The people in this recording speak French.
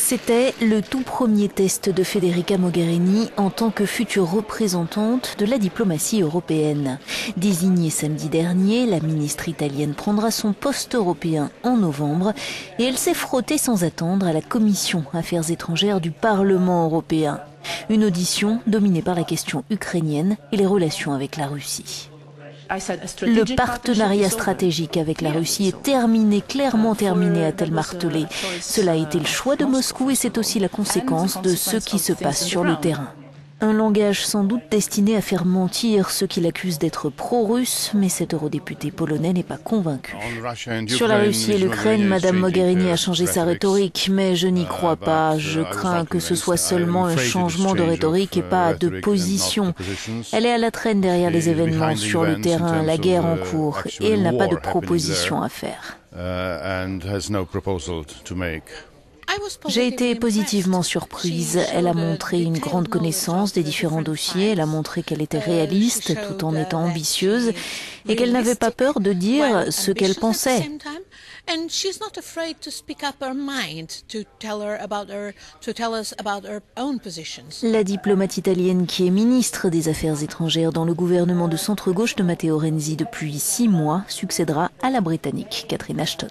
C'était le tout premier test de Federica Mogherini en tant que future représentante de la diplomatie européenne. Désignée samedi dernier, la ministre italienne prendra son poste européen en novembre et elle s'est frottée sans attendre à la Commission Affaires étrangères du Parlement européen. Une audition dominée par la question ukrainienne et les relations avec la Russie. Le partenariat stratégique avec la Russie est terminé, clairement terminé, a-t-elle martelé. Cela a été le choix de Moscou et c'est aussi la conséquence de ce qui se passe sur le terrain. Un langage sans doute destiné à faire mentir ceux qui l'accusent d'être pro-russe, mais cet eurodéputé polonais n'est pas convaincu. Sur la Russie et l'Ukraine, Madame Mogherini a changé sa rhétorique, mais je n'y crois pas. Je crains que ce soit seulement un changement de rhétorique et pas de position. Elle est à la traîne derrière les événements sur le terrain, la guerre en cours, et elle n'a pas de proposition à faire. J'ai été positivement surprise. Elle a montré une grande connaissance des différents dossiers. Elle a montré qu'elle était réaliste tout en étant ambitieuse et qu'elle n'avait pas peur de dire ce qu'elle pensait. La diplomate italienne qui est ministre des Affaires étrangères dans le gouvernement de centre-gauche de Matteo Renzi depuis 6 mois succédera à la Britannique Catherine Ashton.